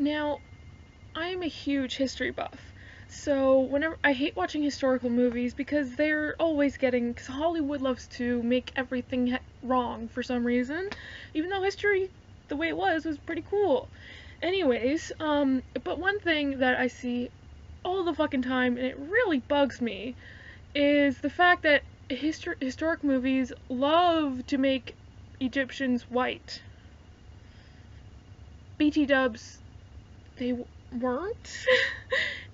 Now, I'm a huge history buff. So whenever I hate watching historical movies because they're always getting, because Hollywood loves to make everything wrong for some reason, even though history, the way it was pretty cool. Anyways, but one thing that I see all the fucking time, and it really bugs me, is the fact that historic movies love to make Egyptians white. BT dubs, they weren't.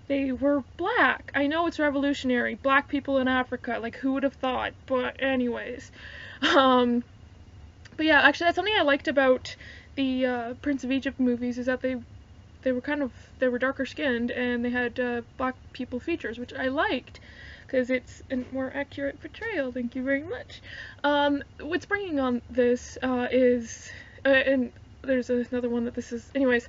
They were black. I know it's revolutionary. Black people in Africa, like who would have thought? But anyways, but yeah, actually that's something I liked about the Prince of Egypt movies is that they were darker skinned and they had black people features, which I liked because it's a more accurate portrayal. Thank you very much. What's bringing on this is and there's another one that this is, anyways,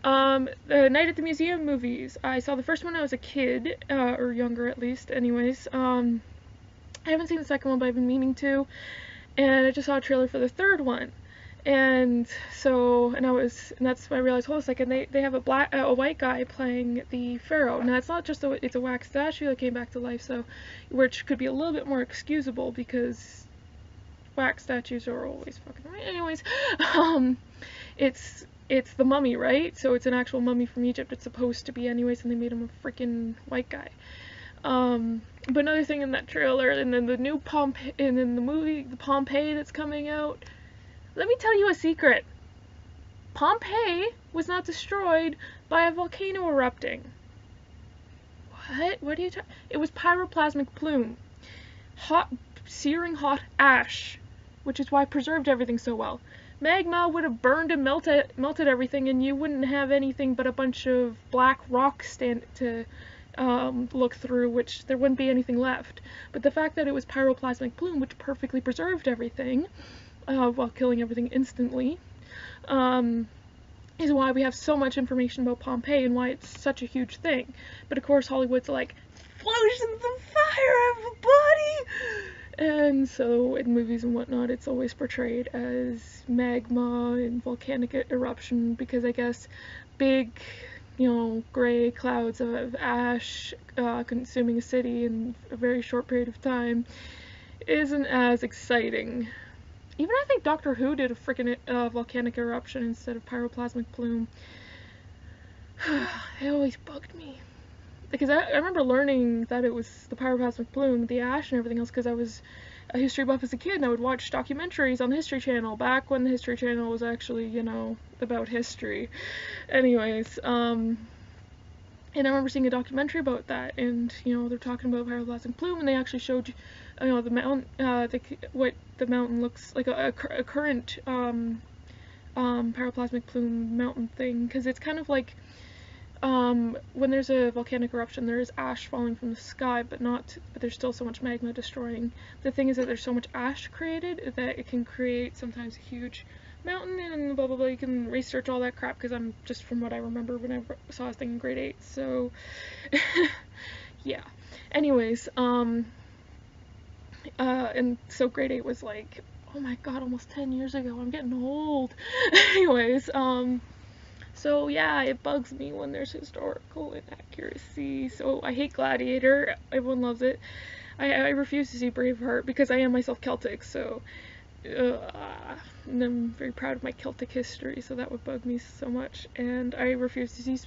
the Night at the Museum movies. I saw the first one when I was a kid, or younger at least, anyways. I haven't seen the second one, but I've been meaning to, and I just saw a trailer for the third one. And so, and that's when I realized, hold on a second, they have a white guy playing the pharaoh. Now it's not just it's a wax statue that came back to life, so, which could be a little bit more excusable because wax statues are always fucking right. Anyways, it's the mummy, right? So it's an actual mummy from Egypt. It's supposed to be anyways, and they made him a freaking white guy. But another thing in that trailer, and then the new Pompeii, and then the movie, the Pompeii that's coming out. Let me tell you a secret. Pompeii was not destroyed by a volcano erupting. What? What are you talking? It was pyroclasmic plume. Hot, searing hot ash, which is why it preserved everything so well. Magma would have burned and melted everything, and you wouldn't have anything but a bunch of black rock to look through, which there wouldn't be anything left. But the fact that it was pyroclasmic plume, which perfectly preserved everything, while killing everything instantly, is why we have so much information about Pompeii and why it's such a huge thing. But of course Hollywood's like, explosions of fire, everybody! And so in movies and whatnot, it's always portrayed as magma and volcanic eruption because I guess big, gray clouds of ash consuming a city in a very short period of time isn't as exciting. Even I think Doctor Who did a freaking volcanic eruption instead of pyroclasmic plume. It always bugged me. Because I remember learning that it was the pyroclasmic plume, the ash and everything else, because I was a history buff as a kid and I would watch documentaries on the History Channel back when the History Channel was actually, about history. Anyways, and I remember seeing a documentary about that, and they're talking about pyroclasmic plume, and they actually showed the mountain, what the mountain looks like, a current pyroclasmic plume mountain thing, because it's kind of like when there's a volcanic eruption, there is ash falling from the sky, but there's still so much magma destroying. The thing is that there's so much ash created that it can create sometimes a huge mountain and blah blah blah. You can research all that crap because I'm just from what I remember when I saw this thing in grade 8. So yeah. Anyways, and so grade 8 was like, oh my god, almost 10 years ago. I'm getting old. Anyways, so yeah, it bugs me when there's historical inaccuracy. So I hate Gladiator. Everyone loves it. I refuse to see Braveheart because I am myself Celtic, so and I'm very proud of my Celtic history, so that would bug me so much. And I refuse to see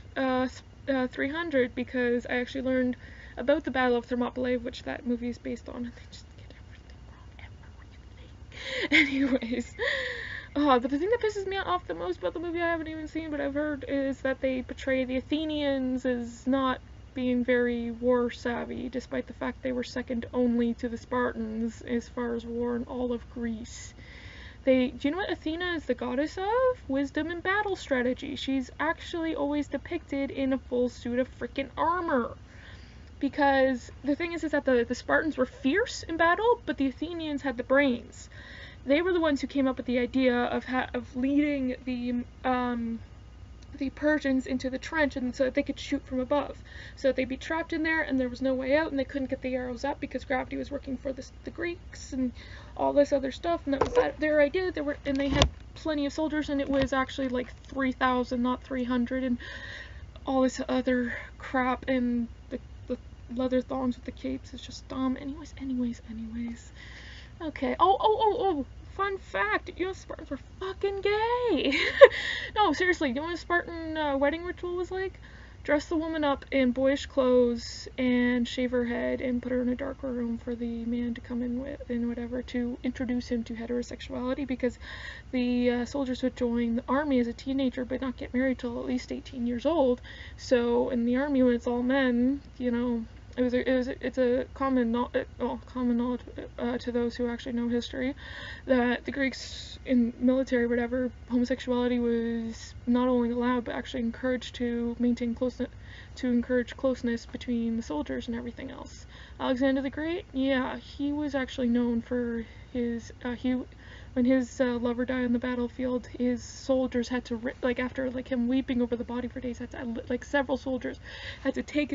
300 because I actually learned about the Battle of Thermopylae, which that movie is based on, and they just get everything wrong. Anyways, but the thing that pisses me off the most about the movie I haven't even seen, but I've heard, is that they portray the Athenians as not being very war savvy, despite the fact they were second only to the Spartans as far as war in all of Greece. Do you know what Athena is the goddess of? Wisdom and battle strategy. She's actually always depicted in a full suit of freaking armor. Because the thing is that the Spartans were fierce in battle, but the Athenians had the brains. They were the ones who came up with the idea of leading the the Persians into the trench, and so that they could shoot from above. So they'd be trapped in there and there was no way out, and they couldn't get the arrows up because gravity was working for the Greeks and all this other stuff, and that was their idea. And they had plenty of soldiers, and it was actually like 3,000, not 300, and all this other crap, and the leather thongs with the capes is just dumb. Anyways. Okay. Oh. Fun fact, you know, Spartans were fucking gay. No, seriously, you know what a Spartan wedding ritual was like? Dress the woman up in boyish clothes and shave her head and put her in a dark room for the man to come in with and whatever to introduce him to heterosexuality, because the soldiers would join the army as a teenager but not get married till at least 18 years old. So in the army, when it's all men, you know, it's a common knowledge to those who actually know history, that the Greeks in military, whatever, homosexuality was not only allowed but actually encouraged to maintain encourage closeness between the soldiers and everything else. Alexander the Great, yeah, he was actually known for his when his lover died on the battlefield, his soldiers had to, like, after like him weeping over the body for days, had to, like, several soldiers had to take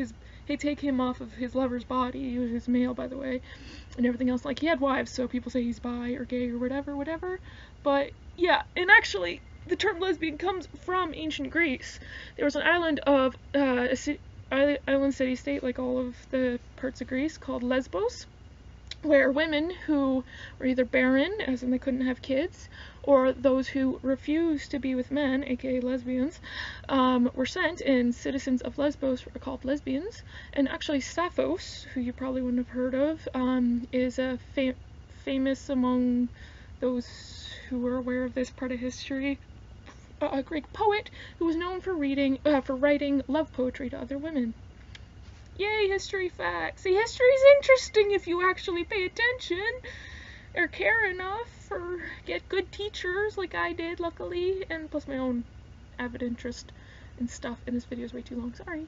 him off of his lover's body. He was male, by the way, and everything else. Like, he had wives, so people say he's bi or gay or whatever. But yeah, and actually, the term lesbian comes from ancient Greece. There was an island of island city-state, like all of the parts of Greece, called Lesbos, where women who were either barren, as in they couldn't have kids, or those who refused to be with men, aka lesbians, were sent, and citizens of Lesbos were called lesbians. And actually Sappho's, who you probably wouldn't have heard of, is a famous among those who are aware of this part of history, a Greek poet who was known for writing love poetry to other women. Yay, history facts. See, history's interesting if you actually pay attention or care enough or get good teachers like I did, luckily, and plus my own avid interest in stuff. And this video is way too long, sorry.